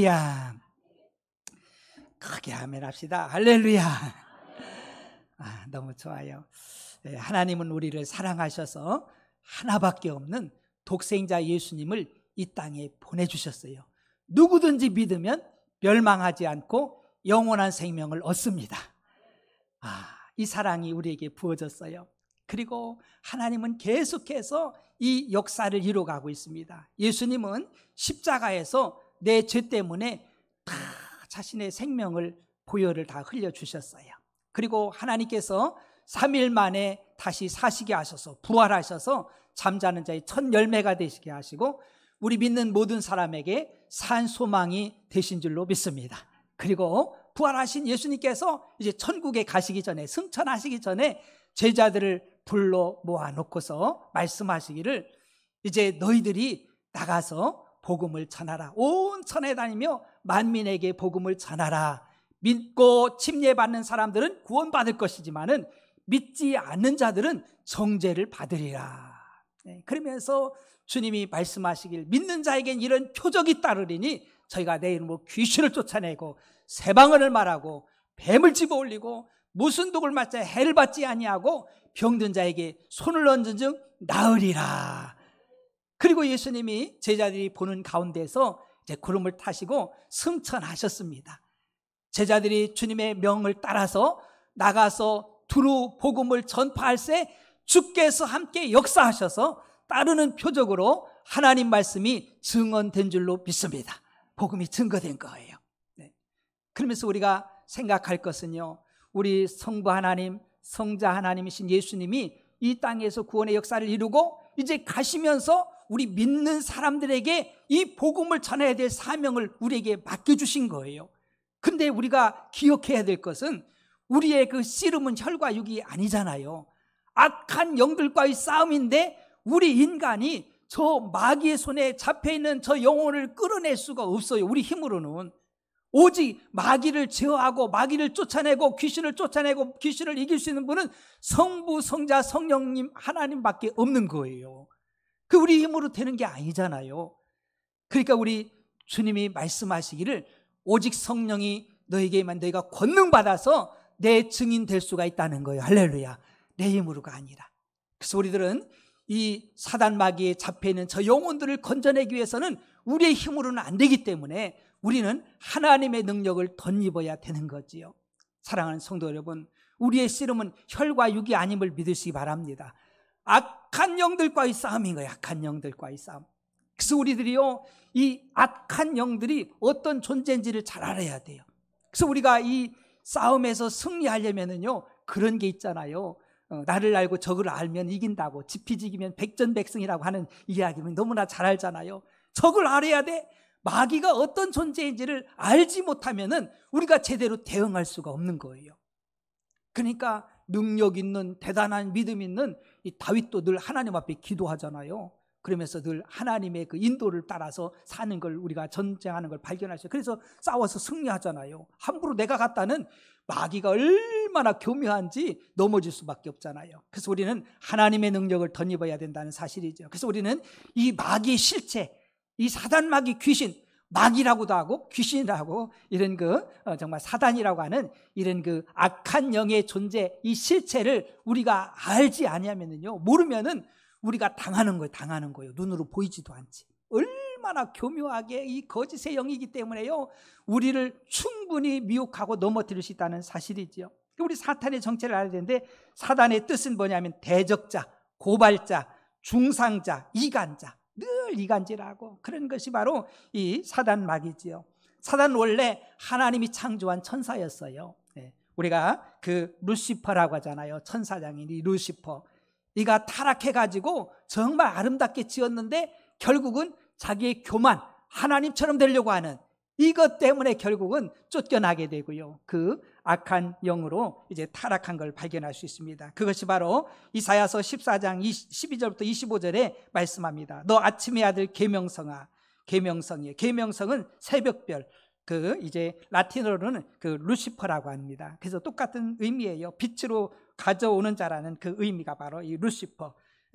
할렐루야. 크게 아멘 합시다. 할렐루야. 너무 좋아요. 하나님은 우리를 사랑하셔서 하나밖에 없는 독생자 예수님을 이 땅에 보내주셨어요. 누구든지 믿으면 멸망하지 않고 영원한 생명을 얻습니다. 이 사랑이 우리에게 부어졌어요. 그리고 하나님은 계속해서 이 역사를 이루어가고 있습니다. 예수님은 십자가에서 내 죄 때문에 다 자신의 생명을 보혈을 다 흘려주셨어요. 그리고 하나님께서 3일 만에 다시 사시게 하셔서 부활하셔서 잠자는 자의 첫 열매가 되시게 하시고 우리 믿는 모든 사람에게 산 소망이 되신 줄로 믿습니다. 그리고 부활하신 예수님께서 이제 천국에 가시기 전에, 승천하시기 전에 제자들을 불러 모아놓고서 말씀하시기를 이제 너희들이 나가서 복음을 전하라. 온 천에 다니며 만민에게 복음을 전하라. 믿고 침례받는 사람들은 구원받을 것이지만은 믿지 않는 자들은 정죄를 받으리라. 그러면서 주님이 말씀하시길 믿는 자에겐 이런 표적이 따르리니 저희가 내 이름으로 귀신을 쫓아내고 새방언을 말하고 뱀을 집어올리고 무슨 독을 맞자 해를 받지 아니하고 병든 자에게 손을 얹은 즉 나으리라. 그리고 예수님이 제자들이 보는 가운데서 이제 구름을 타시고 승천하셨습니다. 제자들이 주님의 명을 따라서 나가서 두루 복음을 전파할새 주께서 함께 역사하셔서 따르는 표적으로 하나님 말씀이 증언된 줄로 믿습니다. 복음이 증거된 거예요. 그러면서 우리가 생각할 것은요, 우리 성부 하나님, 성자 하나님이신 예수님이 이 땅에서 구원의 역사를 이루고 이제 가시면서 우리 믿는 사람들에게 이 복음을 전해야 될 사명을 우리에게 맡겨주신 거예요. 근데 우리가 기억해야 될 것은 우리의 그 씨름은 혈과 육이 아니잖아요. 악한 영들과의 싸움인데 우리 인간이 저 마귀의 손에 잡혀있는 저 영혼을 끌어낼 수가 없어요. 우리 힘으로는. 오직 마귀를 제어하고 마귀를 쫓아내고 귀신을 쫓아내고 귀신을 이길 수 있는 분은 성부, 성자, 성령님 하나님밖에 없는 거예요. 그 우리 힘으로 되는 게 아니잖아요. 그러니까 우리 주님이 말씀하시기를 오직 성령이 너에게만 너희가 권능받아서 내 증인 될 수가 있다는 거예요. 할렐루야. 내 힘으로가 아니라. 그래서 우리들은 이 사단 마귀에 잡혀있는 저 영혼들을 건져내기 위해서는 우리의 힘으로는 안 되기 때문에 우리는 하나님의 능력을 덧입어야 되는 거지요. 사랑하는 성도 여러분, 우리의 씨름은 혈과 육이 아님을 믿으시기 바랍니다. 악한 영들과의 싸움인 거예요. 악한 영들과의 싸움. 그래서 우리들이요, 이 악한 영들이 어떤 존재인지를 잘 알아야 돼요. 그래서 우리가 이 싸움에서 승리하려면은요, 그런 게 있잖아요. 나를 알고 적을 알면 이긴다고, 지피지기면 백전백승이라고 하는 이야기는 너무나 잘 알잖아요. 적을 알아야 돼. 마귀가 어떤 존재인지를 알지 못하면은 우리가 제대로 대응할 수가 없는 거예요. 그러니까 능력 있는 대단한 믿음 있는 이 다윗도 늘 하나님 앞에 기도하잖아요. 그러면서 늘 하나님의 그 인도를 따라서 사는 걸 우리가 전쟁하는 걸 발견할 수 있어요. 그래서 싸워서 승리하잖아요. 함부로 내가 갔다는 마귀가 얼마나 교묘한지 넘어질 수밖에 없잖아요. 그래서 우리는 하나님의 능력을 덧입어야 된다는 사실이죠. 그래서 우리는 이 마귀의 실체, 이 사단 마귀 귀신, 마귀라고도 하고 귀신이라고 이런 정말 사단이라고 하는 이런 악한 영의 존재, 이 실체를 우리가 알지 아니하면은요, 모르면은 우리가 당하는 거예요. 눈으로 보이지도 않지. 얼마나 교묘하게 이 거짓의 영이기 때문에요, 우리를 충분히 미혹하고 넘어뜨릴 수 있다는 사실이지요. 우리 사탄의 정체를 알아야 되는데, 사단의 뜻은 뭐냐면 대적자, 고발자, 중상자, 이간자, 늘 이간질하고 그런 것이 바로 이 사단 마귀지요. 사단은 원래 하나님이 창조한 천사였어요. 우리가 루시퍼라고 하잖아요. 천사장인 이 루시퍼, 이가 타락해가지고 정말 아름답게 지었는데 결국은 자기의 교만, 하나님처럼 되려고 하는 이것 때문에 결국은 쫓겨나게 되고요, 그 악한 영으로 이제 타락한 걸 발견할 수 있습니다. 그것이 바로 이사야서 14장 12절부터 25절에 말씀합니다. 너 아침의 아들 계명성아. 계명성이에요. 계명성은 새벽별, 이제 라틴어로는 루시퍼라고 합니다. 그래서 똑같은 의미예요. 빛으로 가져오는 자라는 그 의미가 바로 이 루시퍼.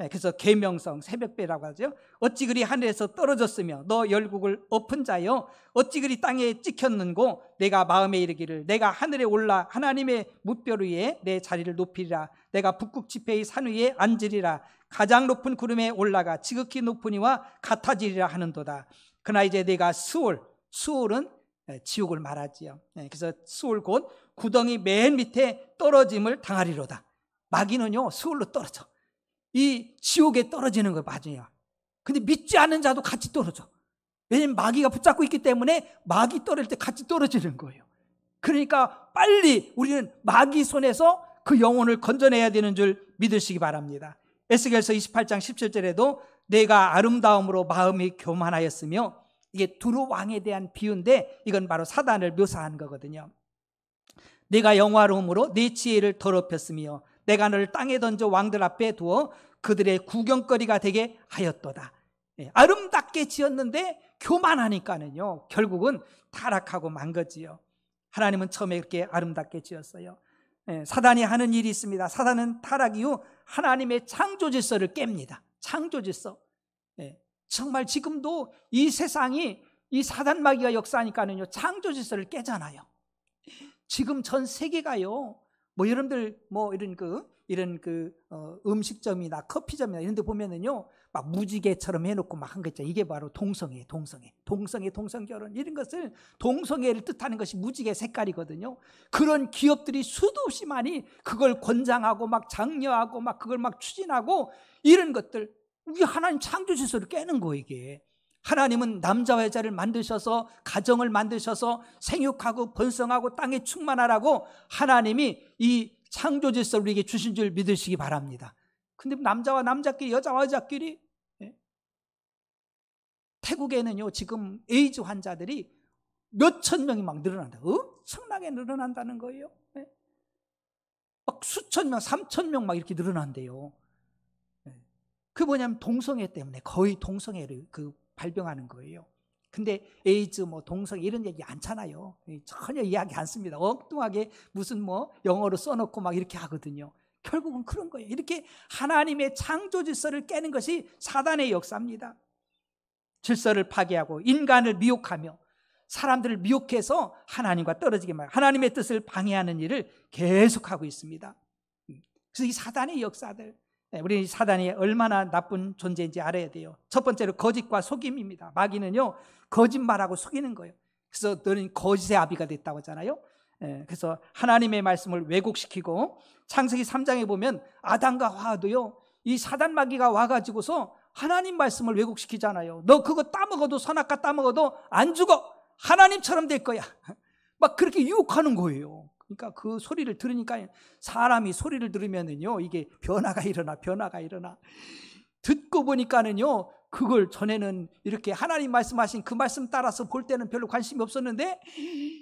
그래서 계명성 새벽배라고 하죠. 어찌 그리 하늘에서 떨어졌으며 너 열국을 엎은 자여 어찌 그리 땅에 찍혔는고 내가 마음에 이르기를 내가 하늘에 올라 하나님의 뭇별 위에 내 자리를 높이리라. 내가 북극 지폐의 산 위에 앉으리라. 가장 높은 구름에 올라가 지극히 높은 이와 같아지리라 하는도다. 그러나 이제 내가 수올은 지옥을 말하지요. 그래서 수올 곧 구덩이 맨 밑에 떨어짐을 당하리로다. 마귀는요 수올로 떨어져. 이 지옥에 떨어지는 거 맞아요. 근데 믿지 않는 자도 같이 떨어져. 왜냐면 마귀가 붙잡고 있기 때문에 마귀 떨어질 때 같이 떨어지는 거예요. 그러니까 빨리 우리는 마귀 손에서 그 영혼을 건져내야 되는 줄 믿으시기 바랍니다. 에스겔서 28장 17절에도 내가 아름다움으로 마음이 교만하였으며, 이게 두루 왕에 대한 비유인데 이건 바로 사단을 묘사한 거거든요. 내가 영화로움으로 내 지혜를 더럽혔으며 내가 너를 땅에 던져 왕들 앞에 두어 그들의 구경거리가 되게 하였도다. 아름답게 지었는데 교만하니까는요 결국은 타락하고 만 거지요. 하나님은 처음에 이렇게 아름답게 지었어요. 사단이 하는 일이 있습니다. 사단은 타락 이후 하나님의 창조 질서를 깹니다. 창조 질서. 정말 지금도 이 세상이 이 사단 마귀가 역사하니까는요 창조 질서를 깨잖아요. 지금 전 세계가요 여러분들 이런 음식점이나 커피점이나 이런 데 보면은요 막 무지개처럼 해놓고 막 한 거 있죠. 이게 바로 동성애 동성결혼, 이런 것을 동성애를 뜻하는 것이 무지개 색깔이거든요. 그런 기업들이 수도 없이 많이 그걸 권장하고 막 장려하고 막 그걸 막 추진하고 이런 것들, 이게 하나님 창조 질서를 깨는 거예요. 이게 하나님은 남자와 여자를 만드셔서 가정을 만드셔서 생육하고 번성하고 땅에 충만하라고 하나님이 이 창조 질서를 우리에게 주신 줄 믿으시기 바랍니다. 근데 남자와 남자끼리 여자와 여자끼리, 태국에는요 지금 에이즈 환자들이 몇천 명이 막 늘어난다. 엄청나게 늘어난다는 거예요. 막 수천 명, 3천 명 막 이렇게 늘어난대요. 그게 뭐냐면 동성애 때문에, 거의 동성애를 발병하는 거예요. 근데 에이즈 동성애 이런 얘기 않잖아요. 전혀 이야기 않습니다. 엉뚱하게 무슨 영어로 써놓고 막 이렇게 하거든요. 결국은 그런 거예요. 이렇게 하나님의 창조 질서를 깨는 것이 사단의 역사입니다. 질서를 파괴하고 인간을 미혹하며 사람들을 미혹해서 하나님과 떨어지게 말해요. 하나님의 뜻을 방해하는 일을 계속하고 있습니다. 그래서 이 사단의 역사들, 우리 사단이 얼마나 나쁜 존재인지 알아야 돼요. 첫 번째로 거짓과 속임입니다. 마귀는요 거짓말하고 속이는 거예요. 그래서 너는 거짓의 아비가 됐다고 하잖아요. 그래서 하나님의 말씀을 왜곡시키고, 창세기 3장에 보면 아담과 하와도요 이 사단 마귀가 와가지고서 하나님 말씀을 왜곡시키잖아요. 너 그거 따먹어도, 선악과 따먹어도 안 죽어, 하나님처럼 될 거야, 막 그렇게 유혹하는 거예요. 그러니까 그 소리를 들으니까, 사람이 소리를 들으면은요 이게 변화가 일어나. 듣고 보니까는요 그걸 전에는 이렇게 하나님 말씀하신 그 말씀 따라서 볼 때는 별로 관심이 없었는데,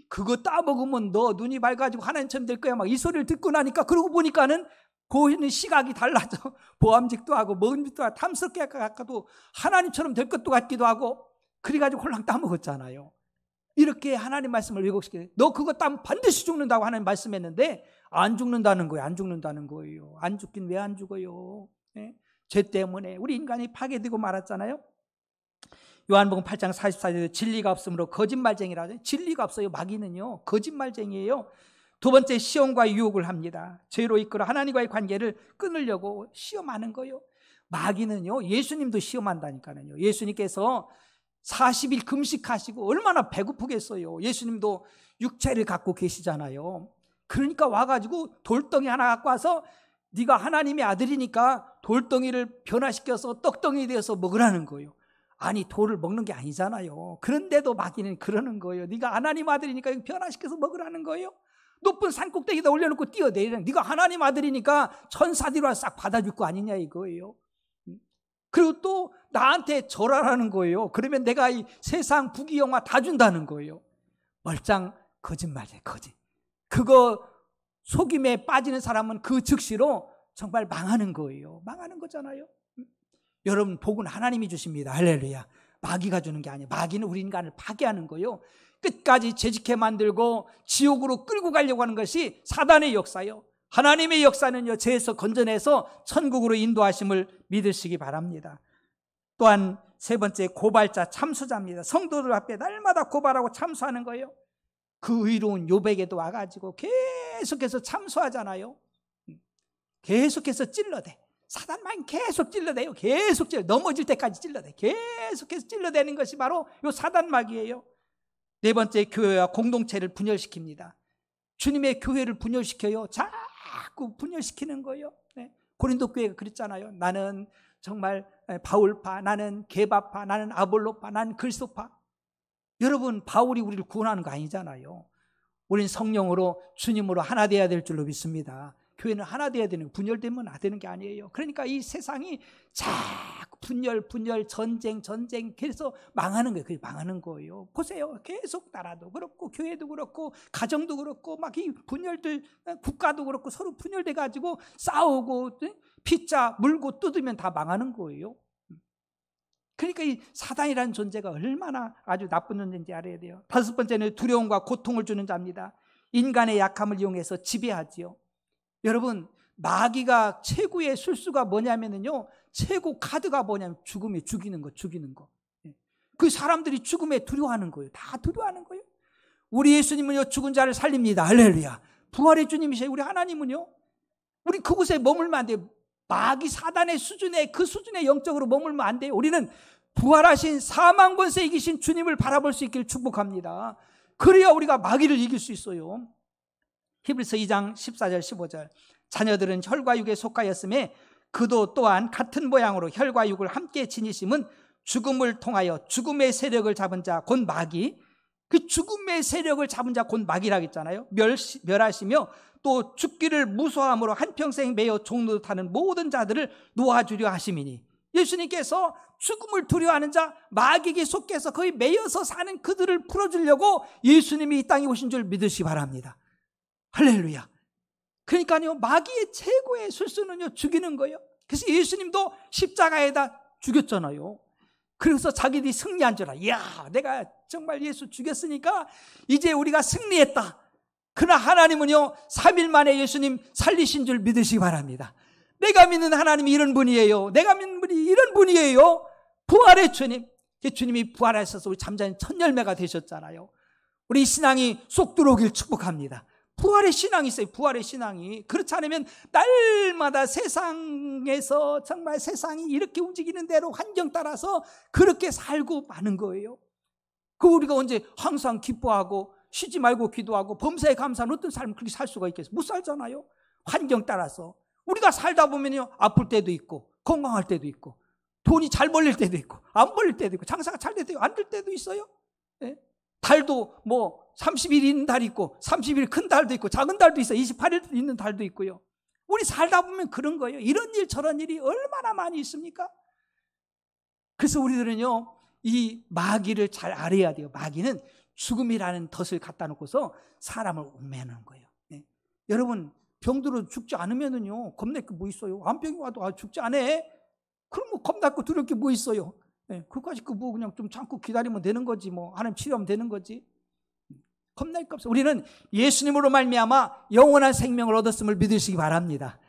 그거 따먹으면 너 눈이 밝아지고 하나님처럼 될 거야, 막 이 소리를 듣고 나니까, 그러고 보니까는 보이는 시각이 달라져. 보암직도 하고 먹음직도 하고 탐스럽게 할까도 하나님처럼 될 것도 같기도 하고, 그래가지고 홀랑 따먹었잖아요. 이렇게 하나님 말씀을 왜곡시켜요. 너 그거 따면 반드시 죽는다고 하나님 말씀했는데 안 죽는다는 거예요. 안 죽긴 왜 안 죽어요? 죄 때문에 우리 인간이 파괴되고 말았잖아요. 요한복음 8장 44절에 진리가 없으므로 거짓말쟁이라 하죠. 진리가 없어요. 마귀는요 거짓말쟁이에요. 두 번째, 시험과 유혹을 합니다. 죄로 이끌어 하나님과의 관계를 끊으려고 시험하는 거예요. 마귀는요 예수님도 시험한다니까요. 예수님께서 40일 금식하시고 얼마나 배고프겠어요. 예수님도 육체를 갖고 계시잖아요. 그러니까 와가지고 돌덩이 하나 갖고 와서 네가 하나님의 아들이니까 돌덩이를 변화시켜서 떡덩이 되어서 먹으라는 거예요. 아니, 돌을 먹는 게 아니잖아요. 그런데도 마귀는 그러는 거예요. 네가 하나님 아들이니까 변화시켜서 먹으라는 거예요. 높은 산 꼭대기에다 올려놓고 뛰어내리라는, 네가 하나님 아들이니까 천사들이 와서 싹 받아줄 거 아니냐 이거예요. 그리고 또 나한테 절하라는 거예요. 그러면 내가 이 세상 부귀영화 다 준다는 거예요. 멀짱 거짓말이에요. 거짓. 그거 속임에 빠지는 사람은 그 즉시로 정말 망하는 거예요. 망하는 거잖아요. 여러분, 복은 하나님이 주십니다. 할렐루야. 마귀가 주는 게 아니에요. 마귀는 우리 인간을 파괴하는 거예요. 끝까지 죄짓게 만들고 지옥으로 끌고 가려고 하는 것이 사단의 역사예요. 하나님의 역사는요, 죄에서 건져내서 천국으로 인도하심을 믿으시기 바랍니다. 또한 세 번째, 고발자, 참수자입니다. 성도들 앞에 날마다 고발하고 참수하는 거예요. 그 의로운 욥에게도 와가지고 계속해서 참수하잖아요. 계속해서 찔러대. 사단만 계속 찔러대요. 계속 넘어질 때까지 찔러대. 계속해서 찔러대는 것이 바로 이 사단막이에요. 네 번째, 교회와 공동체를 분열시킵니다. 주님의 교회를 분열시켜요. 자꾸 분열시키는 거예요. 네. 고린도 교회가 그랬잖아요. 나는 정말 바울파, 나는 게바파, 나는 아볼로파, 나는 그리스도파. 여러분, 바울이 우리를 구원하는 거 아니잖아요. 우린 성령으로 주님으로 하나 되어야 될 줄로 믿습니다. 교회는 하나 되어야 되는, 분열되면 안 되는 게 아니에요. 그러니까 이 세상이 자꾸 분열, 전쟁, 그래서 망하는 거예요. 그게 망하는 거예요. 보세요. 계속 나라도 그렇고, 교회도 그렇고, 가정도 그렇고, 막 이 분열들, 국가도 그렇고, 서로 분열돼 가지고 싸우고, 피자 물고 뜯으면 다 망하는 거예요. 그러니까 이 사단이라는 존재가 얼마나 아주 나쁜 존재인지 알아야 돼요. 다섯 번째는 두려움과 고통을 주는 자입니다. 인간의 약함을 이용해서 지배하지요. 여러분, 마귀가 최고의 술수가 뭐냐면요, 최고 카드가 뭐냐면 죽음에 죽이는 거. 그 사람들이 죽음에 두려워하는 거예요. 다 두려워하는 거예요. 우리 예수님은요, 죽은 자를 살립니다. 할렐루야. 부활의 주님이세요. 우리 하나님은요, 우리 그곳에 머물면 안 돼요. 마귀 사단의 수준에, 그 수준에 영적으로 머물면 안 돼요. 우리는 부활하신 사망 권세 이기신 주님을 바라볼 수 있기를 축복합니다. 그래야 우리가 마귀를 이길 수 있어요. 히브리서 2장 14절 15절, 자녀들은 혈과 육에 속하였음에 그도 또한 같은 모양으로 혈과 육을 함께 지니심은 죽음을 통하여 죽음의 세력을 잡은 자 곧 마귀, 그 죽음의 세력을 잡은 자 곧 마귀라고 했잖아요. 멸하시며 또 죽기를 무소함으로 한평생 매여 종노릇하는 모든 자들을 놓아주려 하심이니, 예수님께서 죽음을 두려워하는 자, 마귀에게 속해서 거의 매여서 사는 그들을 풀어주려고 예수님이 이 땅에 오신 줄 믿으시기 바랍니다. 할렐루야. 그러니까요, 마귀의 최고의 술수는요, 죽이는 거예요. 그래서 예수님도 십자가에다 죽였잖아요. 그래서 자기들이 승리한 줄 알아. 이야, 내가 정말 예수 죽였으니까 이제 우리가 승리했다. 그러나 하나님은요, 3일 만에 예수님 살리신 줄 믿으시기 바랍니다. 내가 믿는 하나님이 이런 분이에요. 내가 믿는 분이 이런 분이에요. 부활의 주님. 주님이 부활하셔서 우리 잠자는 첫 열매가 되셨잖아요. 우리 신앙이 쏙 들어오길 축복합니다. 부활의 신앙이 있어요. 부활의 신앙이. 그렇지 않으면 날마다 세상에서 정말 세상이 이렇게 움직이는 대로 환경 따라서 그렇게 살고 마는 거예요. 그 우리가 언제 항상 기뻐하고 쉬지 말고 기도하고 범사에 감사한 어떤 삶을 그렇게 살 수가 있겠어요? 못 살잖아요. 환경 따라서. 우리가 살다 보면요, 아플 때도 있고 건강할 때도 있고 돈이 잘 벌릴 때도 있고 안 벌릴 때도 있고 장사가 잘 될 때도 안 될 때도 있어요. 예? 달도 뭐 30일 있는 달이 있고 30일 큰 달도 있고 작은 달도 있어요. 28일 있는 달도 있고요. 우리 살다 보면 그런 거예요. 이런 일 저런 일이 얼마나 많이 있습니까? 그래서 우리들은요, 이 마귀를 잘 알아야 돼요. 마귀는 죽음이라는 덫을 갖다 놓고서 사람을 옥매하는 거예요. 네. 여러분, 병들어 죽지 않으면은요, 겁낼 게 뭐 있어요? 암병이 와도 죽지 않아. 그럼 뭐 겁날 거 두려울 게 뭐 있어요? 네. 그까짓 거 뭐 그냥 좀 참고 기다리면 되는 거지, 뭐 하나님 치료하면 되는 거지. 겁날 거 없어. 우리는 예수님으로 말미암아 영원한 생명을 얻었음을 믿으시기 바랍니다.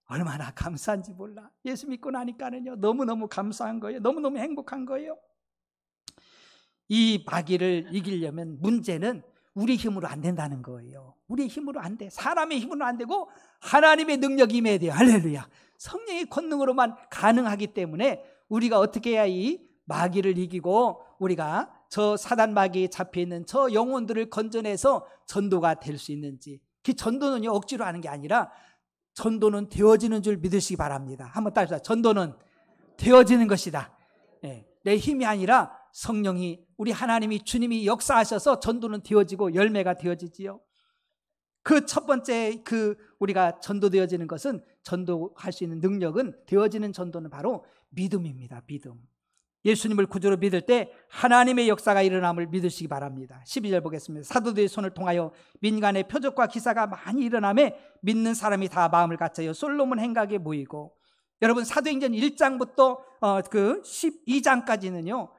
얼마나 감사한지 몰라. 예수 믿고 나니까는요, 너무너무 감사한 거예요. 너무너무 행복한 거예요. 이 마귀를 이기려면 문제는 우리 힘으로 안 된다는 거예요. 우리 힘으로 안 돼. 사람의 힘으로 안 되고 하나님의 능력이 임해야 돼요. 할렐루야. 성령의 권능으로만 가능하기 때문에 우리가 어떻게 해야 이 마귀를 이기고 우리가 저 사단 마귀에 잡혀있는 저 영혼들을 건져내서 전도가 될 수 있는지. 그 전도는요, 억지로 하는 게 아니라 전도는 되어지는 줄 믿으시기 바랍니다. 한번 따라합시다. 전도는 되어지는 것이다. 네. 내 힘이 아니라 성령이, 우리 하나님이, 주님이 역사하셔서 전도는 되어지고 열매가 되어지지요. 그 첫 번째 우리가 전도되어지는 것은, 전도할 수 있는 능력은, 되어지는 전도는 바로 믿음입니다. 믿음. 예수님을 구주로 믿을 때 하나님의 역사가 일어남을 믿으시기 바랍니다. 12절 보겠습니다. 사도들의 손을 통하여 민간의 표적과 기사가 많이 일어나매 믿는 사람이 다 마음을 갖춰요 솔로몬 행각에 모이고. 여러분, 사도행전 1장부터 그 12장까지는요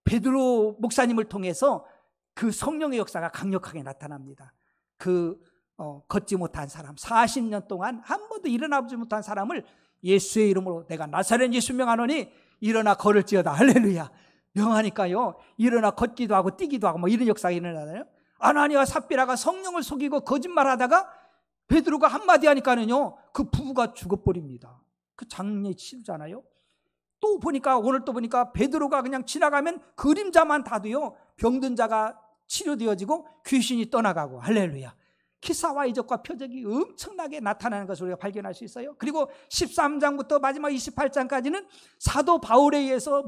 베드로 목사님을 통해서 그 성령의 역사가 강력하게 나타납니다. 그 걷지 못한 사람, 40년 동안 한 번도 일어나지 못한 사람을 예수의 이름으로 내가 나사렛 예수 명하노니 일어나 걸을지어다. 할렐루야. 명하니까요, 일어나 걷기도 하고 뛰기도 하고 뭐 이런 역사가 일어나잖아요. 아나니와 삽비라가 성령을 속이고 거짓말하다가 베드로가 한마디 하니까는요, 그 부부가 죽어버립니다. 그 장례 치르잖아요. 또 보니까, 오늘 또 보니까 베드로가 그냥 지나가면 그림자만 봐도요, 병든 자가 치료되어지고 귀신이 떠나가고. 할렐루야. 기사와 이적과 표적이 엄청나게 나타나는 것을 우리가 발견할 수 있어요. 그리고 13장부터 마지막 28장까지는 사도 바울에 의해서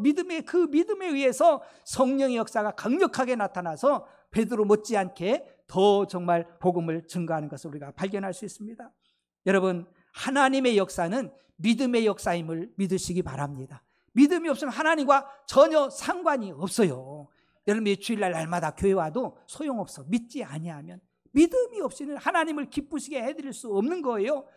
그 믿음에 의해서 성령의 역사가 강력하게 나타나서 베드로 못지않게 더 정말 복음을 증거하는 것을 우리가 발견할 수 있습니다. 여러분, 하나님의 역사는 믿음의 역사임을 믿으시기 바랍니다. 믿음이 없으면 하나님과 전혀 상관이 없어요. 여러분이 주일날 날마다 교회 와도 소용없어. 믿지 아니하면. 믿음이 없이는 하나님을 기쁘시게 해드릴 수 없는 거예요.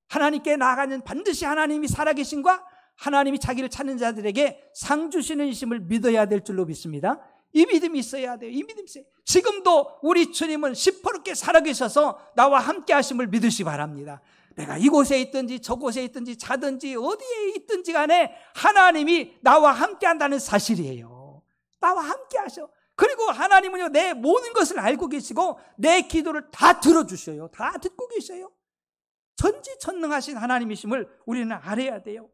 하나님께 나아가는 반드시 하나님이 살아계신과 하나님이 자기를 찾는 자들에게 상 주시는 이심을 믿어야 될 줄로 믿습니다. 이 믿음이 있어야 돼요. 이 믿음이 있어요. 지금도 우리 주님은 시퍼렇게 살아계셔서 나와 함께 하심을 믿으시기 바랍니다. 내가 이곳에 있든지 저곳에 있든지 자든지 어디에 있든지 간에 하나님이 나와 함께 한다는 사실이에요. 나와 함께 하셔. 그리고 하나님은요, 내 모든 것을 알고 계시고 내 기도를 다 들어주셔요. 다 듣고 계셔요. 전지전능하신 하나님이심을 우리는 알아야 돼요.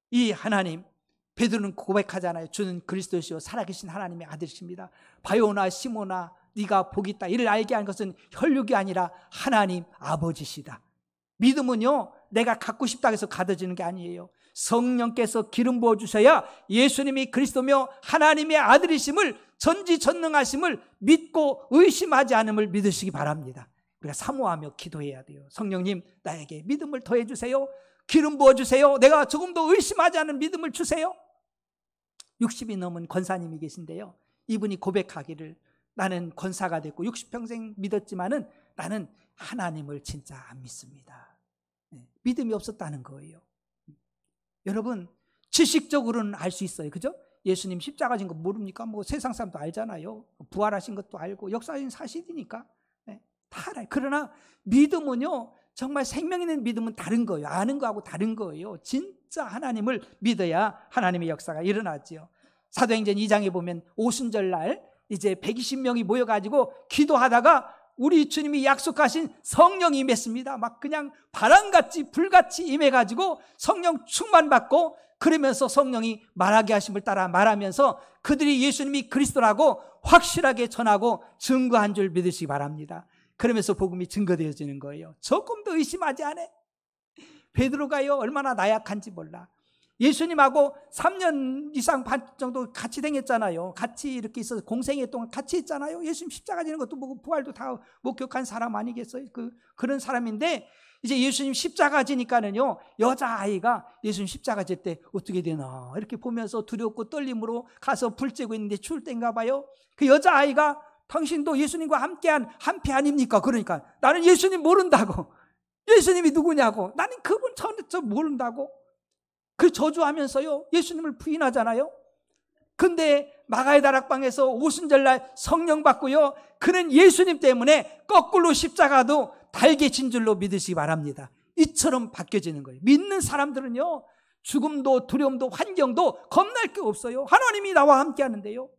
이 하나님, 베드로는 고백하잖아요. 주는 그리스도시요 살아계신 하나님의 아들이십니다. 바요나 시모나 네가 복이 있다. 이를 알게 한 것은 혈육이 아니라 하나님 아버지시다. 믿음은요, 내가 갖고 싶다고 해서 가져지는 게 아니에요. 성령께서 기름 부어주셔야 예수님이 그리스도며 하나님의 아들이심을, 전지전능하심을 믿고 의심하지 않음을 믿으시기 바랍니다. 우리가 사모하며 기도해야 돼요. 성령님, 나에게 믿음을 더해주세요. 기름 부어주세요. 내가 조금 더 의심하지 않은 믿음을 주세요. 60이 넘은 권사님이 계신데요, 이분이 고백하기를, 나는 권사가 됐고 60평생 믿었지만은 나는 하나님을 진짜 안 믿습니다. 믿음이 없었다는 거예요. 여러분, 지식적으로는 알 수 있어요. 그죠? 예수님 십자가 진 거 모릅니까? 뭐 세상 사람도 알잖아요. 부활하신 것도 알고 역사적인 사실이니까 다 알아요. 그러나 믿음은요, 정말 생명 있는 믿음은 다른 거예요. 아는 거하고 다른 거예요. 진짜 하나님을 믿어야 하나님의 역사가 일어나죠. 사도행전 2장에 보면 오순절날 이제 120명이 모여가지고 기도하다가 우리 주님이 약속하신 성령이 임했습니다. 막 그냥 바람같이 불같이 임해가지고 성령 충만받고, 그러면서 성령이 말하게 하심을 따라 말하면서 그들이 예수님이 그리스도라고 확실하게 전하고 증거한 줄 믿으시기 바랍니다. 그러면서 복음이 증거되어지는 거예요. 조금도 의심하지 않아. 베드로가요, 얼마나 나약한지 몰라. 예수님하고 3년 이상 반 정도 같이 다녔잖아요. 같이 이렇게 있어서 공생애 동안 같이 있잖아요. 예수님 십자가 지는 것도 보고 부활도 다 목격한 사람 아니겠어요? 그런 사람인데, 이제 예수님 십자가 지니까는요, 여자아이가 예수님 십자가 질 때 어떻게 되나 이렇게 보면서 두렵고 떨림으로 가서 불 쬐고 있는데 추울 때인가 봐요. 그 여자아이가 당신도 예수님과 함께한 한패 아닙니까? 그러니까 나는 예수님 모른다고. 예수님이 누구냐고. 나는 그분 전혀 모른다고. 그 저주하면서요, 예수님을 부인하잖아요. 근데 마가의 다락방에서 오순절날 성령 받고요, 그는 예수님 때문에 거꾸로 십자가도 달게 진 줄로 믿으시기 바랍니다. 이처럼 바뀌어지는 거예요. 믿는 사람들은요, 죽음도 두려움도 환경도 겁날 게 없어요. 하나님이 나와 함께 하는데요.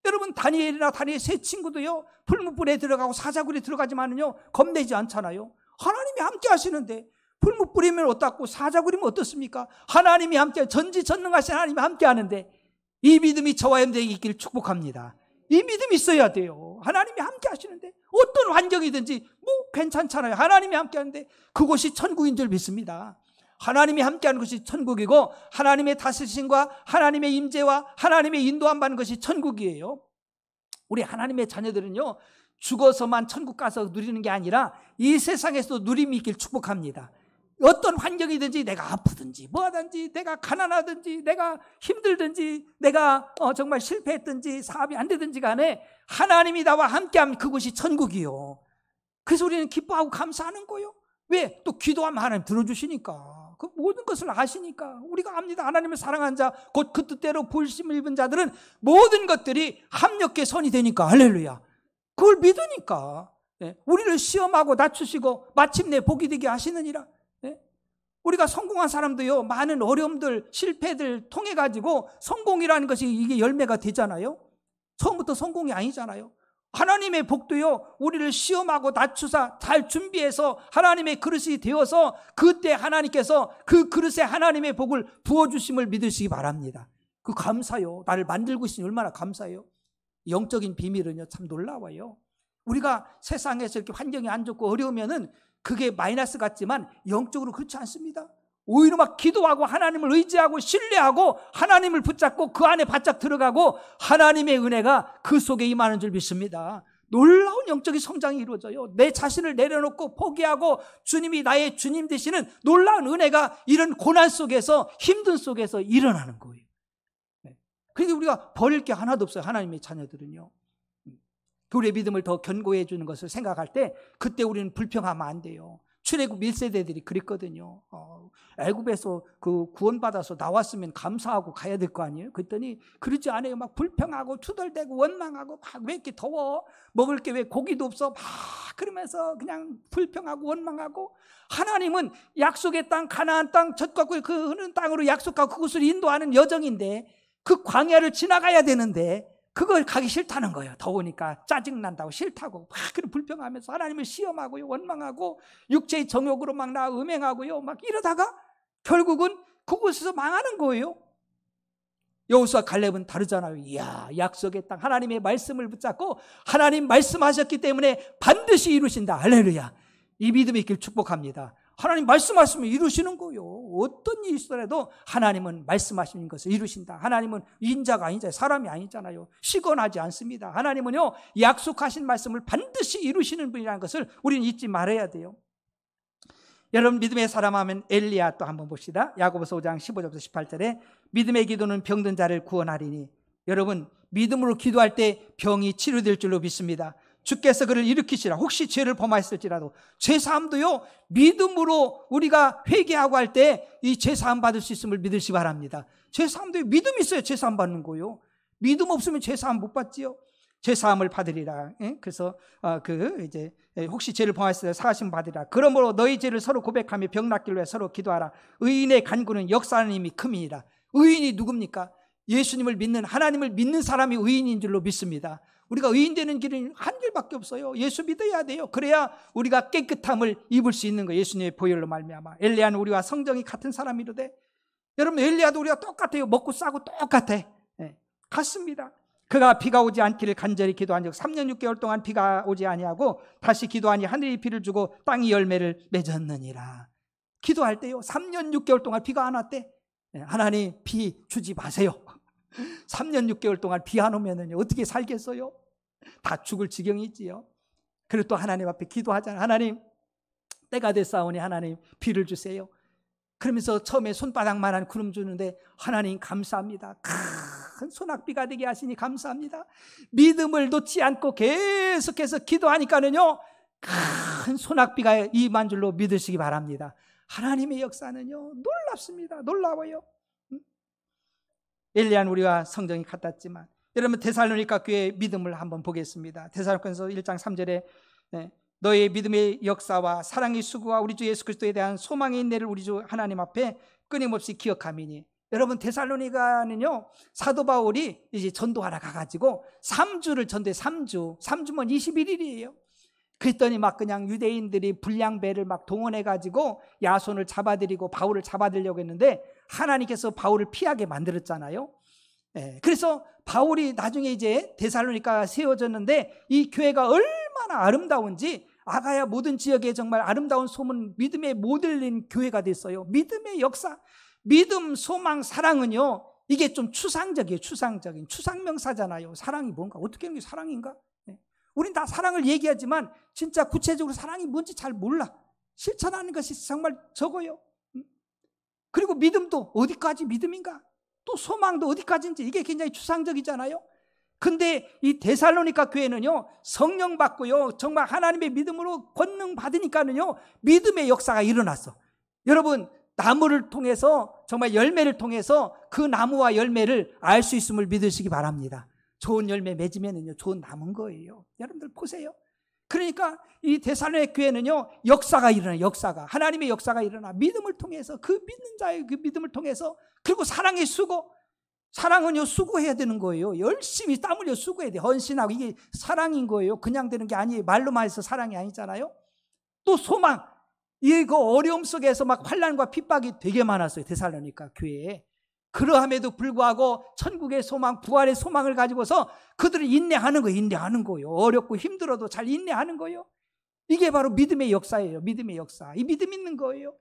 여러분, 다니엘이나 다니엘 세 친구도요, 풀무불에 들어가고 사자굴에 들어가지만은요 겁내지 않잖아요. 하나님이 함께 하시는데, 풀무불이면 어떻고 사자굴이면 어떻습니까? 하나님이 함께, 전지전능하신 하나님이 함께 하는데, 이 믿음이 저와 여러분에게 있기를 축복합니다. 이 믿음이 있어야 돼요. 하나님이 함께 하시는데, 어떤 환경이든지 뭐 괜찮잖아요. 하나님이 함께 하는데 그곳이 천국인 줄 믿습니다. 하나님이 함께하는 것이 천국이고, 하나님의 다스리심과 하나님의 임재와 하나님의 인도함 받는 것이 천국이에요. 우리 하나님의 자녀들은요, 죽어서만 천국 가서 누리는 게 아니라 이 세상에서도 누림이 있길 축복합니다. 어떤 환경이든지, 내가 아프든지 뭐하든지, 내가 가난하든지 내가 힘들든지, 내가 정말 실패했든지 사업이 안 되든지 간에 하나님이 나와 함께하면 그곳이 천국이요. 그래서 우리는 기뻐하고 감사하는 거예요. 왜? 또 기도하면 하나님 들어주시니까. 그 모든 것을 아시니까. 우리가 압니다. 하나님을 사랑한 자, 곧 그 뜻대로 부르심을 입은 자들은 모든 것들이 합력해 선이 되니까. 할렐루야. 그걸 믿으니까. 우리를 시험하고 낮추시고 마침내 복이 되게 하시느니라. 우리가 성공한 사람도요, 많은 어려움들, 실패들 통해 가지고 성공이라는 것이 이게 열매가 되잖아요. 처음부터 성공이 아니잖아요. 하나님의 복도요, 우리를 시험하고 낮추사 잘 준비해서 하나님의 그릇이 되어서 그때 하나님께서 그 그릇에 하나님의 복을 부어주심을 믿으시기 바랍니다. 그 감사요. 나를 만들고 있으니 얼마나 감사해요. 영적인 비밀은요, 참 놀라워요. 우리가 세상에서 이렇게 환경이 안 좋고 어려우면은 그게 마이너스 같지만 영적으로 그렇지 않습니다. 오히려 막 기도하고 하나님을 의지하고 신뢰하고 하나님을 붙잡고 그 안에 바짝 들어가고 하나님의 은혜가 그 속에 임하는 줄 믿습니다. 놀라운 영적인 성장이 이루어져요. 내 자신을 내려놓고 포기하고 주님이 나의 주님 되시는 놀라운 은혜가 이런 고난 속에서 힘든 속에서 일어나는 거예요. 그러니까 우리가 버릴 게 하나도 없어요. 하나님의 자녀들은요. 우리의 믿음을 더 견고해 주는 것을 생각할 때 그때 우리는 불평하면 안 돼요. 출애굽 1세대들이 그랬거든요. 애굽에서 그 구원받아서 나왔으면 감사하고 가야 될 거 아니에요? 그랬더니 그러지 않아요. 막 불평하고 투덜대고 원망하고 막 왜 이렇게 더워? 먹을 게 왜 고기도 없어? 막 그러면서 그냥 불평하고 원망하고 하나님은 약속의 땅 가나안 땅 젖과 꿀 그 흐르는 땅으로 약속하고 그곳을 인도하는 여정인데 그 광야를 지나가야 되는데 그걸 가기 싫다는 거예요. 더우니까 짜증난다고 싫다고 막 그런 불평하면서 하나님을 시험하고요, 원망하고 육체의 정욕으로 막 나 음행하고요, 막 이러다가 결국은 그곳에서 망하는 거예요. 여호수아 갈렙은 다르잖아요. 이야, 약속의 땅 하나님의 말씀을 붙잡고 하나님 말씀하셨기 때문에 반드시 이루신다. 할렐루야. 이 믿음이 있길 축복합니다. 하나님 말씀하시면 이루시는 거예요. 어떤 일이 있더라도 하나님은 말씀하시는 것을 이루신다. 하나님은 인자가 아니잖아요. 사람이 아니잖아요. 시건하지 않습니다. 하나님은요, 약속하신 말씀을 반드시 이루시는 분이라는 것을 우리는 잊지 말아야 돼요. 여러분, 믿음의 사람 하면 엘리야 또 한번 봅시다. 야고보서 5장 15절부터 18절에 믿음의 기도는 병든 자를 구원하리니. 여러분, 믿음으로 기도할 때 병이 치료될 줄로 믿습니다. 주께서 그를 일으키시라. 혹시 죄를 범하였을지라도 죄사함도요, 믿음으로 우리가 회개하고 할 때 이 죄사함 받을 수 있음을 믿으시기 바랍니다. 죄사함도 믿음이 있어야 죄사함 받는 거예요. 믿음 없으면 죄사함 못 받지요. 죄사함을 받으리라. 그래서 이제 혹시 죄를 범하였을 때 사하심 받으리라. 그러므로 너희 죄를 서로 고백하며 병 낫기를 위해 서로 기도하라. 의인의 간구는 역사하는 힘이 큼이니라. 의인이 누굽니까? 예수님을 믿는, 하나님을 믿는 사람이 의인인 줄로 믿습니다. 우리가 의인 되는 길은 한 길밖에 없어요. 예수 믿어야 돼요. 그래야 우리가 깨끗함을 입을 수 있는 거예요. 예수님의 보혈로 말미암아. 엘리야는 우리와 성정이 같은 사람이로되, 여러분 엘리야도 우리가 똑같아요. 먹고 싸고 똑같아. 같습니다. 그가 비가 오지 않기를 간절히 기도한 적 3년 6개월 동안 비가 오지 아니하고 다시 기도하니 하늘이 비를 주고 땅이 열매를 맺었느니라. 기도할 때요, 3년 6개월 동안 비가 안 왔대. 하나님 비 주지 마세요. 3년 6개월 동안 비 안 오면 어떻게 살겠어요? 다 죽을 지경이지요. 그리고 또 하나님 앞에 기도하잖아요. 하나님, 때가 됐사오니 하나님 비를 주세요. 그러면서 처음에 손바닥만한 구름 주는데 하나님 감사합니다. 큰 소낙비가 되게 하시니 감사합니다. 믿음을 놓지 않고 계속해서 기도하니까는요, 큰 소낙비가 임한 줄로 믿으시기 바랍니다. 하나님의 역사는요, 놀랍습니다. 놀라워요. 엘리야는 우리와 성정이 같았지만, 여러분 데살로니가 교회의 믿음을 한번 보겠습니다. 데살로니가서 1장 3절에 너의 믿음의 역사와 사랑의 수고와 우리 주 예수 그리스도에 대한 소망의 인내를 우리 주 하나님 앞에 끊임없이 기억함이니. 여러분 데살로니가는요, 사도 바울이 이제 전도하러 가가지고 3주를 전도해. 3주면 21일이에요. 그랬더니 막 그냥 유대인들이 불량배를 막 동원해가지고 야손을 잡아들이고 바울을 잡아들려고 했는데 하나님께서 바울을 피하게 만들었잖아요. 그래서 바울이 나중에 이제 데살로니가가 세워졌는데 이 교회가 얼마나 아름다운지 아가야 모든 지역에 정말 아름다운 소문, 믿음의 모델인 교회가 됐어요. 믿음의 역사, 믿음, 소망, 사랑은요, 이게 좀 추상적이에요. 추상명사잖아요. 사랑이 뭔가, 어떻게 하는 게 사랑인가? 우린 다 사랑을 얘기하지만 진짜 구체적으로 사랑이 뭔지 잘 몰라. 실천하는 것이 정말 적어요. 그리고 믿음도 어디까지 믿음인가? 또 소망도 어디까지인지, 이게 굉장히 추상적이잖아요. 근데 이 데살로니가 교회는요, 성령 받고요, 정말 하나님의 믿음으로 권능 받으니까는요, 믿음의 역사가 일어났어. 여러분, 나무를 통해서, 정말 열매를 통해서 그 나무와 열매를 알 수 있음을 믿으시기 바랍니다. 좋은 열매 맺으면은요, 좋은 나무인 거예요. 여러분들 보세요. 그러니까 이 데살로니가 교회는요, 역사가 일어나, 역사가, 하나님의 역사가 일어나, 믿음을 통해서, 그 믿는 자의 그 믿음을 통해서, 그리고 사랑의 수고, 사랑은요 수고해야 되는 거예요. 열심히 땀 흘려 수고해야 돼. 헌신하고, 이게 사랑인 거예요. 그냥 되는 게 아니에요. 말로만 해서 사랑이 아니잖아요. 또 소망, 그 어려움 속에서 막 환난과 핍박이 되게 많았어요, 데살로니가 교회에. 그러함에도 불구하고 천국의 소망, 부활의 소망을 가지고서 그들을 인내하는 거예요. 인내하는 거예요. 어렵고 힘들어도 잘 인내하는 거예요. 이게 바로 믿음의 역사예요. 믿음의 역사. 이 믿음 있는 거예요.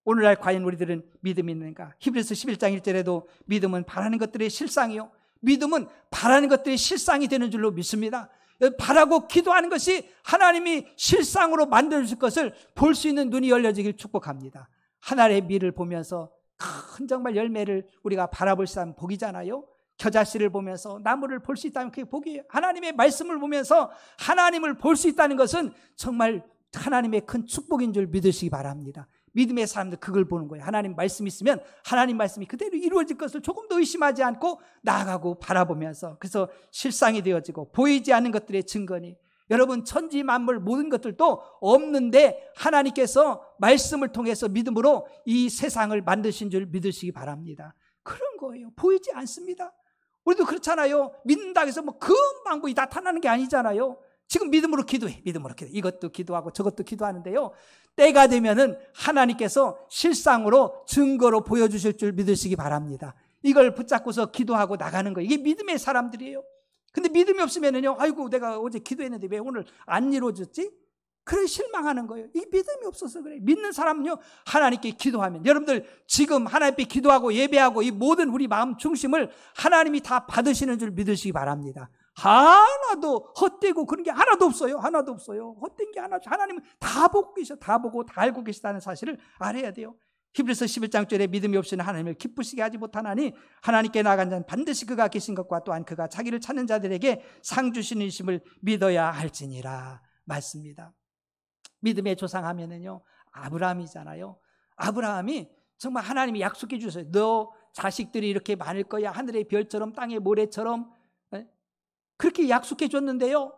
오늘날 과연 우리들은 믿음이 있는가? 히브리서 11장 1절에도 믿음은 바라는 것들의 실상이요, 믿음은 바라는 것들의 실상이 되는 줄로 믿습니다. 바라고 기도하는 것이 하나님이 실상으로 만들어줄 것을 볼 수 있는 눈이 열려지길 축복합니다. 하늘의 미를 보면서 큰 정말 열매를 우리가 바라볼 수 있는 복이잖아요. 겨자씨를 보면서 나무를 볼 수 있다면 그게 복이에요. 하나님의 말씀을 보면서 하나님을 볼 수 있다는 것은 정말 하나님의 큰 축복인 줄 믿으시기 바랍니다. 믿음의 사람들 그걸 보는 거예요. 하나님 말씀이 있으면 하나님 말씀이 그대로 이루어질 것을 조금 더 의심하지 않고 나아가고 바라보면서, 그래서 실상이 되어지고 보이지 않는 것들의 증거니, 여러분 천지 만물 모든 것들도 없는데 하나님께서 말씀을 통해서 믿음으로 이 세상을 만드신 줄 믿으시기 바랍니다. 그런 거예요. 보이지 않습니다. 우리도 그렇잖아요. 믿는다고 해서 뭐 금방 나타나는 게 아니잖아요. 지금 믿음으로 기도해. 믿음으로 기도해. 이것도 기도하고 저것도 기도하는데요, 때가 되면은 하나님께서 실상으로 증거로 보여주실 줄 믿으시기 바랍니다. 이걸 붙잡고서 기도하고 나가는 거예요. 이게 믿음의 사람들이에요. 근데 믿음이 없으면은요, 아이고 내가 어제 기도했는데 왜 오늘 안 이루어졌지? 그래 실망하는 거예요. 이 믿음이 없어서 그래요. 믿는 사람은요, 하나님께 기도하면, 여러분들 지금 하나님께 기도하고 예배하고 이 모든 우리 마음 중심을 하나님이 다 받으시는 줄 믿으시기 바랍니다. 하나도 헛되고 그런 게 하나도 없어요. 하나도 없어요. 헛된 게 하나도. 하나님은 다 보고 계셔. 다 보고 다 알고 계시다는 사실을 알아야 돼요. 히브리서 11장 절에 믿음이 없이는 하나님을 기쁘시게 하지 못하나니 하나님께 나간 자는 반드시 그가 계신 것과 또한 그가 자기를 찾는 자들에게 상 주시는 이심을 믿어야 할지니라 맞습니다. 믿음의 조상하면은요, 아브라함이잖아요. 아브라함이 정말 하나님이 약속해 주셨어요. 너 자식들이 이렇게 많을 거야. 하늘의 별처럼 땅의 모래처럼. 그렇게 약속해 줬는데요,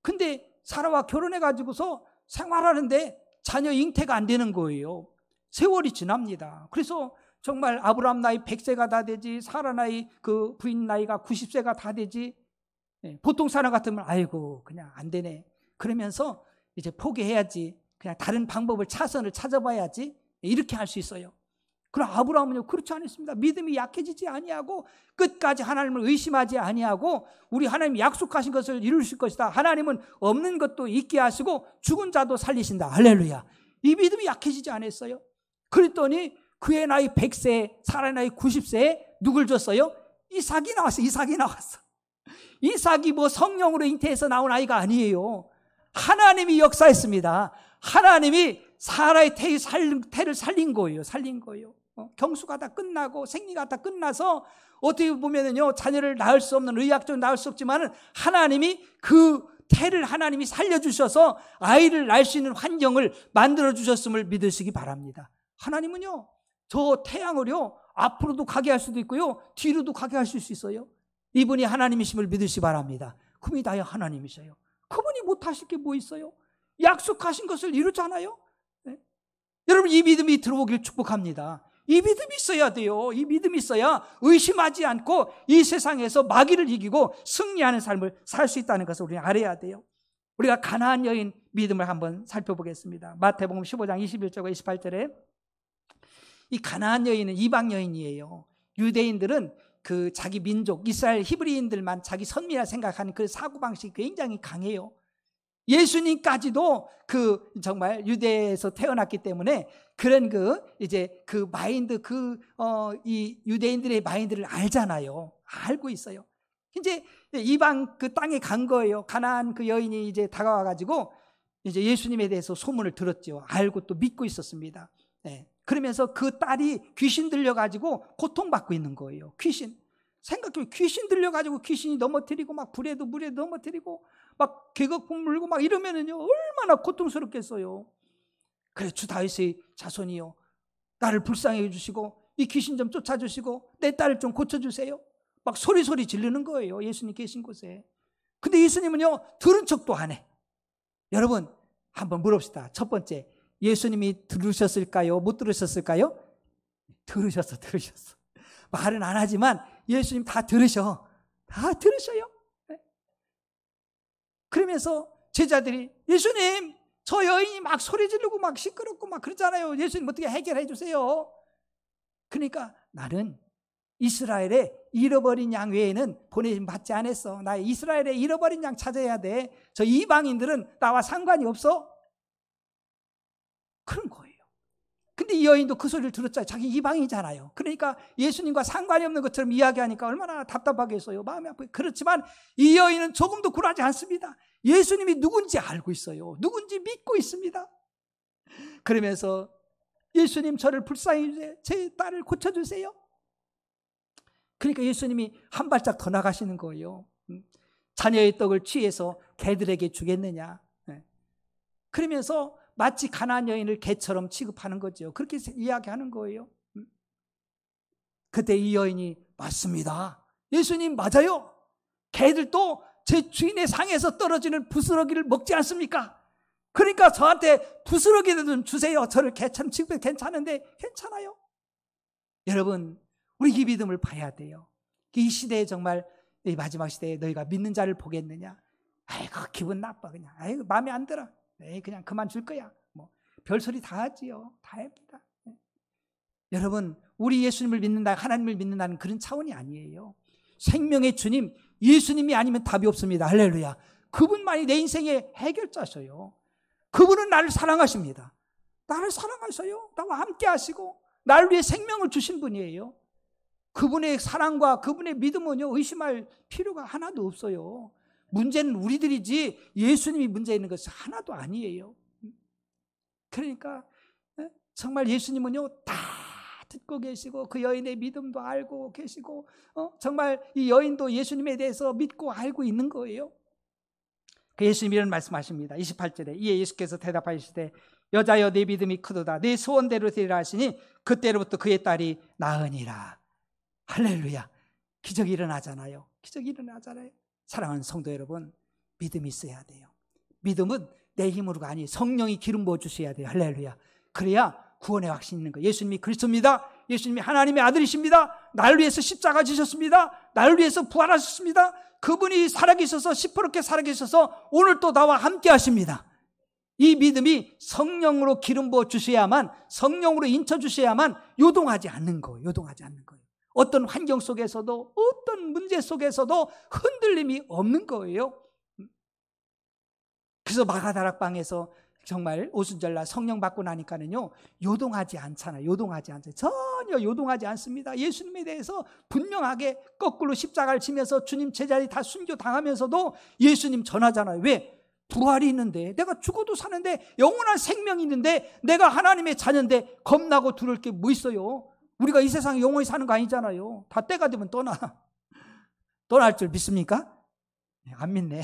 근데 사라와 결혼해 가지고서 생활하는데 자녀 잉태가 안 되는 거예요. 세월이 지납니다. 그래서 정말 아브라함 나이 100세가 다 되지, 사라 나이 그 부인 나이가 90세가 다 되지. 보통 사람 같으면 아이고 그냥 안 되네, 그러면서 이제 포기해야지, 그냥 다른 방법을 차선을 찾아봐야지, 이렇게 할 수 있어요. 그럼 아브라함은요 그렇지 않았습니다. 믿음이 약해지지 아니하고 끝까지 하나님을 의심하지 아니하고 우리 하나님이 약속하신 것을 이루실 것이다. 하나님은 없는 것도 있게 하시고 죽은 자도 살리신다. 할렐루야. 이 믿음이 약해지지 않았어요. 그랬더니 그의 나이 100세, 사라의 나이 90세에 누굴 줬어요? 이삭이 나왔어. 이삭이 나왔어. 이삭이 뭐 성령으로 잉태해서 나온 아이가 아니에요. 하나님이 역사했습니다. 하나님이 사라의 태를 살린 거예요. 살린 거예요. 경수가 다 끝나고 생리가 다 끝나서 어떻게 보면은요, 자녀를 낳을 수 없는, 의학적으로 낳을 수 없지만은 하나님이 그 태를 하나님이 살려주셔서 아이를 낳을 수 있는 환경을 만들어주셨음을 믿으시기 바랍니다. 하나님은요, 저 태양을요, 앞으로도 가게 할 수도 있고요, 뒤로도 가게 하실 수 있어요. 이분이 하나님이심을 믿으시기 바랍니다. 그분이 다야 하나님이셔요. 그분이 못하실 게 뭐 있어요? 약속하신 것을 이루잖아요. 네? 여러분, 이 믿음이 들어오길 축복합니다. 이 믿음이 있어야 돼요. 이 믿음이 있어야 의심하지 않고 이 세상에서 마귀를 이기고 승리하는 삶을 살 수 있다는 것을 우리는 알아야 돼요. 우리가 가나안 여인 믿음을 한번 살펴보겠습니다. 마태복음 15장 21절과 28절에 이 가나안 여인은 이방 여인이에요. 유대인들은 그 자기 민족 이스라엘 히브리인들만 자기 선미라 생각하는 그 사고방식이 굉장히 강해요. 예수님까지도 그 정말 유대에서 태어났기 때문에 그런 이제 그 마인드, 이 유대인들의 마인드를 알잖아요. 알고 있어요. 이제 이방 그 땅에 간 거예요. 가나안 그 여인이 이제 다가와가지고 이제 예수님에 대해서 소문을 들었죠. 알고 또 믿고 있었습니다. 네. 그러면서 그 딸이 귀신 들려가지고 고통받고 있는 거예요. 귀신. 생각해보면 귀신 들려가지고 귀신이 넘어뜨리고 막 불에도 물에 넘어뜨리고 막 계곡풍 물고 막 이러면은요, 얼마나 고통스럽겠어요. 그래, 주 다윗의 자손이요, 나를 불쌍히 해주시고 이 귀신 좀 쫓아주시고 내 딸을 좀 고쳐주세요. 막 소리 지르는 거예요. 예수님 계신 곳에. 근데 예수님은요, 들은 척도 안 해. 여러분 한번 물읍시다. 첫 번째, 예수님이 들으셨을까요? 못 들으셨을까요? 들으셨어. 말은 안 하지만 예수님 다 들으셔요. 그러면서 제자들이 예수님, 저 여인이 막 소리 지르고 막 시끄럽고 막 그러잖아요. 예수님 어떻게 해결해 주세요. 그러니까 나는 이스라엘의 잃어버린 양 외에는 보내심 받지 않았어. 나 이스라엘의 잃어버린 양 찾아야 돼. 저 이방인들은 나와 상관이 없어. 그런 거예요. 근데 이 여인도 그 소리를 들었잖아요. 자기 이방이잖아요. 그러니까 예수님과 상관이 없는 것처럼 이야기하니까 얼마나 답답하겠어요. 마음이 아프고. 그렇지만 이 여인은 조금도 굴하지 않습니다. 예수님이 누군지 알고 있어요. 누군지 믿고 있습니다. 그러면서 예수님, 저를 불쌍히 해주세요. 제 딸을 고쳐주세요. 그러니까 예수님이 한 발짝 더 나가시는 거예요. 자녀의 떡을 취해서 개들에게 주겠느냐. 그러면서 마치 가나안 여인을 개처럼 취급하는 거죠. 그렇게 이야기하는 거예요. 그때 이 여인이 맞습니다. 예수님 맞아요. 개들도 제 주인의 상에서 떨어지는 부스러기를 먹지 않습니까? 그러니까 저한테 부스러기를 좀 주세요. 저를 개처럼 취급해도 괜찮은데 괜찮아요. 여러분, 우리 이 믿음을 봐야 돼요. 이 시대에 정말, 이 마지막 시대에 너희가 믿는 자를 보겠느냐? 아이고 기분 나빠 그냥. 아이고 마음에 안 들어. 에이 그냥 그만 줄 거야. 뭐 별소리 다 하지요. 다 합니다. 여러분, 우리 예수님을 믿는다, 하나님을 믿는다는 그런 차원이 아니에요. 생명의 주님 예수님이 아니면 답이 없습니다. 할렐루야. 그분만이 내 인생의 해결자셔요. 그분은 나를 사랑하십니다. 나를 사랑하셔요. 나와 함께 하시고 나를 위해 생명을 주신 분이에요. 그분의 사랑과 그분의 믿음은요, 의심할 필요가 하나도 없어요. 문제는 우리들이지 예수님이 문제 있는 것이 하나도 아니에요. 그러니까 정말 예수님은요 다 듣고 계시고 그 여인의 믿음도 알고 계시고 정말 이 여인도 예수님에 대해서 믿고 알고 있는 거예요. 그 예수님이 이런 말씀하십니다. 28절에 이에 예수께서 대답하시되 여자여 내 믿음이 크도다. 내 소원대로 되리라 하시니 그때로부터 그의 딸이 나으니라. 할렐루야. 기적이 일어나잖아요. 사랑하는 성도 여러분, 믿음이 있어야 돼요. 믿음은 내 힘으로가 아니 성령이 기름 부어 주셔야 돼요. 할렐루야. 그래야 구원의 확신이 있는 거예요. 예수님이 그리스도입니다. 예수님이 하나님의 아들이십니다. 나를 위해서 십자가 지셨습니다. 나를 위해서 부활하셨습니다. 그분이 살아계셔서 시퍼렇게 살아계셔서 오늘 또 나와 함께 하십니다. 이 믿음이 성령으로 기름 부어 주셔야만, 성령으로 인쳐 주셔야만 요동하지 않는 거예요. 어떤 환경 속에서도, 어떤 문제 속에서도 흔들림이 없는 거예요. 그래서 마가다락방에서 정말 오순절날 성령 받고 나니까는요 요동하지 않잖아요. 전혀 요동하지 않습니다. 예수님에 대해서 분명하게 거꾸로 십자가를 지면서 주님 제자리 다 순교 당하면서도 예수님 전하잖아요. 왜? 부활이 있는데, 내가 죽어도 사는데, 영원한 생명이 있는데, 내가 하나님의 자녀인데 겁나고 두려울 게 뭐 있어요? 우리가 이 세상에 영원히 사는 거 아니잖아요. 다 때가 되면 떠날 줄 믿습니까? 안 믿네.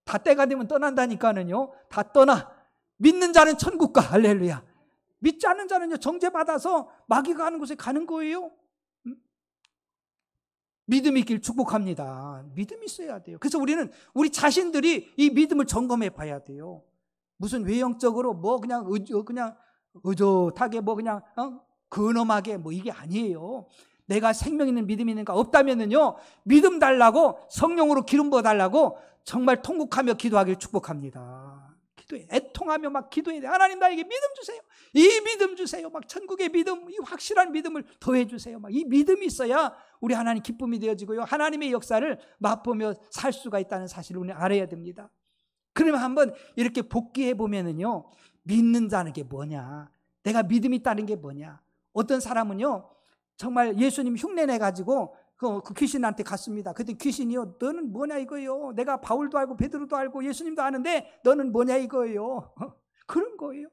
다 때가 되면 떠난다니까는요. 다 떠나. 믿는 자는 천국 가. 할렐루야. 믿지 않는 자는요 정죄받아서 마귀가 가는 곳에 가는 거예요. 믿음이 있길 축복합니다. 믿음이 있어야 돼요. 그래서 우리는 우리 자신들이 이 믿음을 점검해 봐야 돼요. 무슨 외형적으로 뭐 그냥 의젓하게 뭐 그냥 근엄하게 뭐 이게 아니에요. 내가 생명 있는 믿음이 있는가 없다면은요 믿음 달라고, 성령으로 기름 부어 달라고 정말 통곡하며 기도하길 축복합니다. 애통하며 막 기도해야 돼. 하나님 나에게 믿음 주세요. 이 믿음 주세요. 막 천국의 믿음, 이 확실한 믿음을 더해 주세요. 막 이 믿음이 있어야 우리 하나님 기쁨이 되어지고요. 하나님의 역사를 맛보며 살 수가 있다는 사실을 우리는 알아야 됩니다. 그러면 한번 이렇게 복귀해 보면은요 믿는 자는 게 뭐냐? 내가 믿음이 있다는 게 뭐냐? 어떤 사람은요 정말 예수님 흉내내 가지고 그 귀신한테 갔습니다. 그랬더니 귀신이요, 너는 뭐냐 이거예요. 내가 바울도 알고 베드로도 알고 예수님도 아는데 너는 뭐냐 이거예요. 그런 거예요.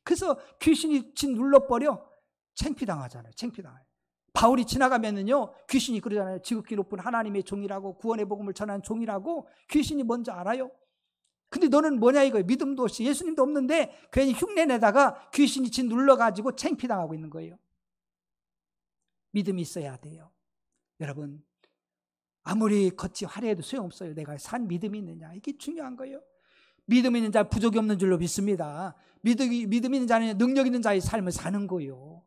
그래서 귀신이 진 눌러버려 창피당하잖아요. 바울이 지나가면은요 귀신이 그러잖아요. 지극히 높은 하나님의 종이라고, 구원의 복음을 전하는 종이라고 귀신이 뭔지 알아요. 근데 너는 뭐냐 이거예요. 믿음도 없이 예수님도 없는데 괜히 흉내내다가 귀신이 진 눌러가지고 창피당하고 있는 거예요. 믿음이 있어야 돼요. 여러분, 아무리 겉이 화려해도 소용없어요. 내가 산 믿음이 있느냐, 이게 중요한 거예요. 믿음 있는 자 부족이 없는 줄로 믿습니다. 믿음 있는 자는 능력 있는 자의 삶을 사는 거예요.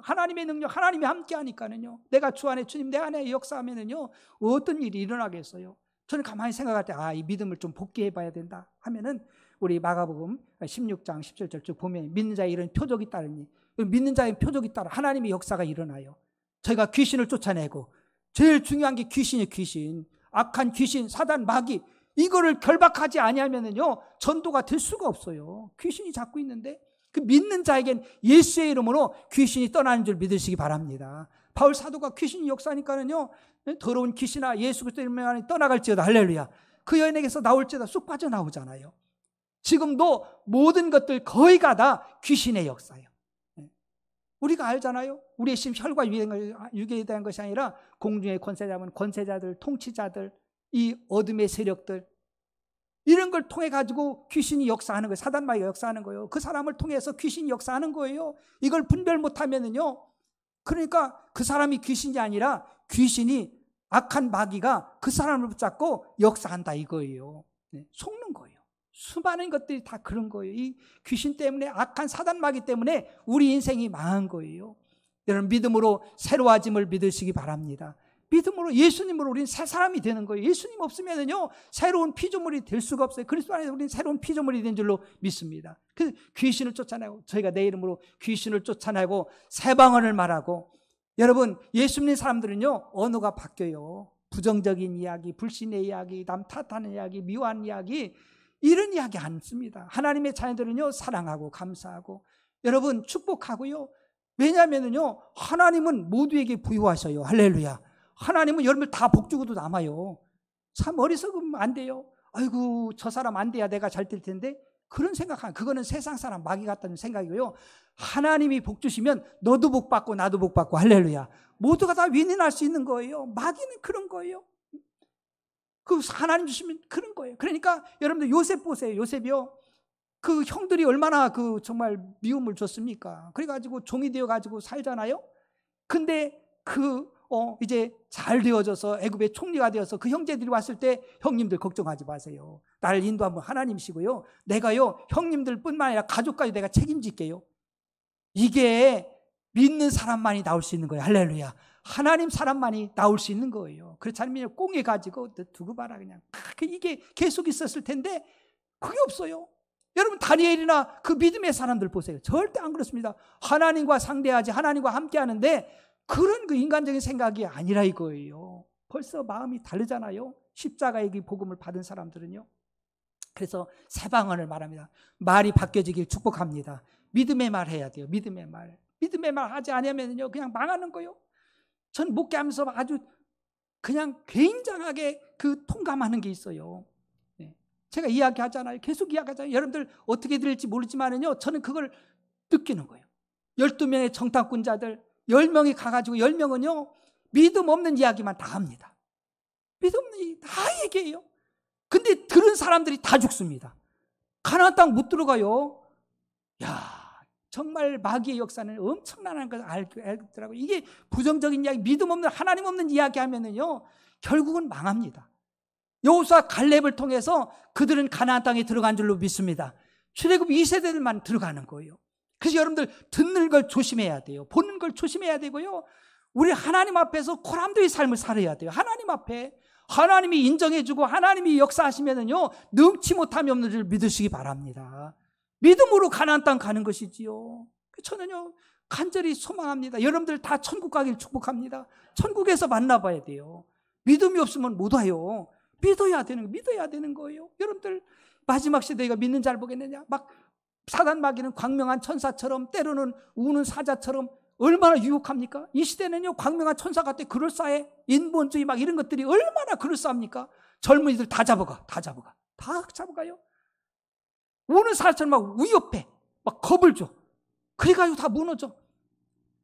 하나님의 능력, 하나님이 함께 하니까는요, 내가 주 안에, 주님 내 안에 역사하면은요, 어떤 일이 일어나겠어요? 저는 가만히 생각할 때, 이 믿음을 좀 복귀해 봐야 된다 하면은, 우리 마가복음 16장 17절 쭉 보면, 믿는 자의 이런 표적이 따르니, 믿는 자의 표적이 따라 하나님의 역사가 일어나요. 저희가 귀신을 쫓아내고, 제일 중요한 게 귀신이에요. 귀신, 악한 귀신, 사단, 마귀, 이거를 결박하지 아니하면은요, 전도가 될 수가 없어요. 귀신이 잡고 있는데, 그 믿는 자에겐 예수의 이름으로 귀신이 떠나는 줄 믿으시기 바랍니다. 바울 사도가 귀신이 역사하니까는요, 더러운 귀신아 예수 그리스도 이름으로 떠나갈지어다. 할렐루야. 그 여인에게서 나올지어다 쑥 빠져나오잖아요. 지금도 모든 것들 거의가 다 귀신의 역사예요. 우리가 알잖아요. 우리의 혈과 육에 대한 것이 아니라 공중의 권세자면 권세자들, 통치자들, 이 어둠의 세력들, 이런 걸 통해 가지고 귀신이 역사하는 거예요. 사단 마귀가 역사하는 거예요. 그 사람을 통해서 귀신이 역사하는 거예요. 이걸 분별 못하면은요, 그러니까 그 사람이 귀신이 아니라 귀신이, 악한 마귀가 그 사람을 붙잡고 역사한다 이거예요. 속는 거예요. 수많은 것들이 다 그런 거예요. 이 귀신 때문에, 악한 사단 마귀 때문에 우리 인생이 망한 거예요. 여러분, 믿음으로 새로워짐을 믿으시기 바랍니다. 믿음으로, 예수님으로 우리는 새 사람이 되는 거예요. 예수님 없으면은요, 새로운 피조물이 될 수가 없어요. 그리스도 안에서 우리는 새로운 피조물이 된 줄로 믿습니다. 그 귀신을 쫓아내고, 저희가 내 이름으로 귀신을 쫓아내고 새 방언을 말하고, 여러분, 예수 믿는 사람들은요, 언어가 바뀌어요. 부정적인 이야기, 불신의 이야기, 남 탓하는 이야기, 미워하는 이야기, 이런 이야기 안 씁니다. 하나님의 자녀들은요, 사랑하고 감사하고, 여러분, 축복하고요. 왜냐하면은요, 하나님은 모두에게 부유하셔요. 할렐루야. 하나님은 여러분들 다 복주고도 남아요. 참 어리석으면 안 돼요. 아이고, 저 사람 안 돼야 내가 잘 될 텐데, 그런 생각하면 그거는 세상 사람 마귀 같다는 생각이고요. 하나님이 복 주시면 너도 복 받고 나도 복 받고, 할렐루야. 모두가 다 윈윈할 수 있는 거예요. 마귀는 그런 거예요. 그 하나님 주시면 그런 거예요. 그러니까 여러분들 요셉 보세요. 요셉이요, 그 형들이 얼마나 그 정말 미움을 줬습니까? 그래가지고 종이 되어가지고 살잖아요. 근데 이제 잘 되어져서 애굽의 총리가 되어서 그 형제들이 왔을 때, 형님들 걱정하지 마세요. 나를 인도한 분 하나님이시고요, 내가요 형님들뿐만 아니라 가족까지 내가 책임질게요. 이게 믿는 사람만이 나올 수 있는 거예요. 할렐루야. 하나님 사람만이 나올 수 있는 거예요. 그렇지 않으면 꽁해 가지고 두고 봐라 그냥. 이게 계속 있었을 텐데 그게 없어요. 여러분, 다니엘이나 그 믿음의 사람들 보세요. 절대 안 그렇습니다. 하나님과 상대하지, 하나님과 함께 하는데 그런 그 인간적인 생각이 아니라 이거예요. 벌써 마음이 다르잖아요. 십자가의 복음을 받은 사람들은요. 그래서 새 방언을 말합니다. 말이 바뀌어지길 축복합니다. 믿음의 말 해야 돼요. 믿음의 말. 믿음의 말 하지 않으면요, 그냥 망하는 거예요. 전 목회하면서 아주 그냥 굉장하게 그 통감하는 게 있어요. 제가 이야기하잖아요. 계속 이야기하잖아요. 여러분들 어떻게 들을지 모르지만은요, 저는 그걸 느끼는 거예요. 12명의 정탐꾼자들 10명이 가가지고 10명은요, 믿음 없는 이야기만 다 합니다. 믿음 없는 이야기 다 얘기해요. 근데 들은 사람들이 다 죽습니다. 가나안 땅 못 들어가요. 야, 정말 마귀의 역사는 엄청나는 걸 알더라고요. 이게 부정적인 이야기, 믿음 없는, 하나님 없는 이야기 하면은요, 결국은 망합니다. 여호수아 갈렙을 통해서 그들은 가나안 땅에 들어간 줄로 믿습니다. 출애굽 2세대들만 들어가는 거예요. 그래서 여러분들 듣는 걸 조심해야 돼요. 보는 걸 조심해야 되고요. 우리 하나님 앞에서 고람도의 삶을 살아야 돼요. 하나님 앞에 하나님이 인정해주고 하나님이 역사하시면은요, 능치 못함이 없는 줄 믿으시기 바랍니다. 믿음으로 가나안 땅 가는 것이지요. 저는요, 간절히 소망합니다. 여러분들 다 천국 가길 축복합니다. 천국에서 만나봐야 돼요. 믿음이 없으면 못 와요. 믿어야 되는 거예요. 여러분들 마지막 시대가 믿는 자를 보겠느냐? 막 사단 마귀는 광명한 천사처럼, 때로는 우는 사자처럼 얼마나 유혹합니까? 이 시대는요, 광명한 천사 같아. 그럴싸해. 인본주의 막 이런 것들이 얼마나 그럴싸합니까? 젊은이들 다 잡아가요. 우는 사자처럼 막 위협해. 막 겁을 줘. 그래가지고 다 무너져.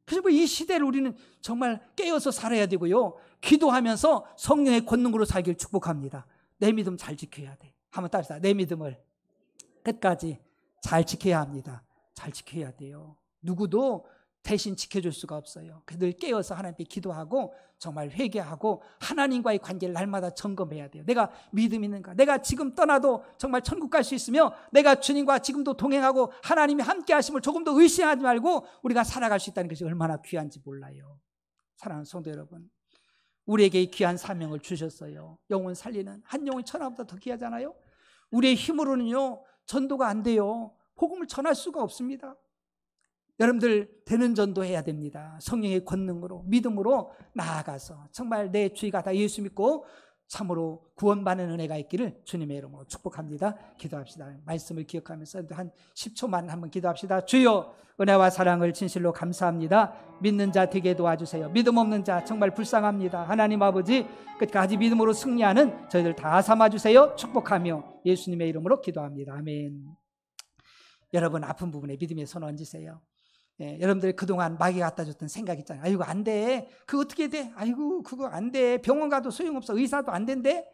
그래서 이 시대를 우리는 정말 깨어서 살아야 되고요, 기도하면서 성령의 권능으로 살기를 축복합니다. 내 믿음 잘 지켜야 돼. 한번 따라서, 내 믿음을 끝까지 잘 지켜야 합니다. 잘 지켜야 돼요. 누구도 대신 지켜줄 수가 없어요. 그들 깨어서 하나님께 기도하고 정말 회개하고 하나님과의 관계를 날마다 점검해야 돼요. 내가 믿음 있는가? 내가 지금 떠나도 정말 천국 갈 수 있으며 내가 주님과 지금도 동행하고 하나님이 함께 하심을 조금 더 의심하지 말고 우리가 살아갈 수 있다는 것이 얼마나 귀한지 몰라요. 사랑하는 성도 여러분, 우리에게 이 귀한 사명을 주셨어요. 영혼 살리는 한 영혼이 천하보다 더 귀하잖아요. 우리의 힘으로는요 전도가 안 돼요. 복음을 전할 수가 없습니다. 여러분들 되는 전도해야 됩니다. 성령의 권능으로 믿음으로 나아가서 정말 내 주의가 다 예수 믿고 참으로 구원받는 은혜가 있기를 주님의 이름으로 축복합니다. 기도합시다. 말씀을 기억하면서 한 10초만 한번 기도합시다. 주여, 은혜와 사랑을 진실로 감사합니다. 믿는 자 되게 도와주세요. 믿음 없는 자 정말 불쌍합니다. 하나님 아버지, 끝까지 믿음으로 승리하는 저희들 다 삼아주세요. 축복하며 예수님의 이름으로 기도합니다. 아멘. 여러분 아픈 부분에 믿음의 손 얹으세요. 여러분들 그동안 마귀 갖다 줬던 생각 있잖아요. 아이고 안 돼. 그거 어떻게 돼? 아이고 그거 안 돼. 병원 가도 소용없어. 의사도 안 된대.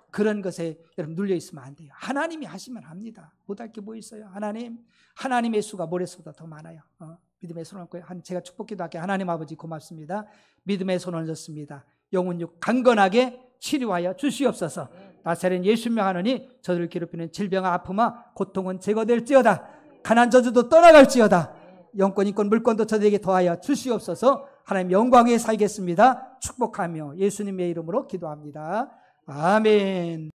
그런 것에 여러분 눌려 있으면 안 돼요. 하나님이 하시면 합니다. 못할 게 뭐 있어요. 하나님의 수가 모래수보다 더 많아요. 믿음의 손을 얹고 제가 축복 기도할게요. 하나님 아버지 고맙습니다. 믿음의 손을 얹었습니다. 영혼육 강건하게 치료하여 주시옵소서. 나사렛 예수님 하느니 저들을 괴롭히는 질병과 아픔과 고통은 제거될지어다. 가난 저주도 떠나갈지어다. 영권, 인권, 물권도 저들에게 더하여 주시옵소서. 하나님 영광에 살겠습니다. 축복하며 예수님의 이름으로 기도합니다. 아멘.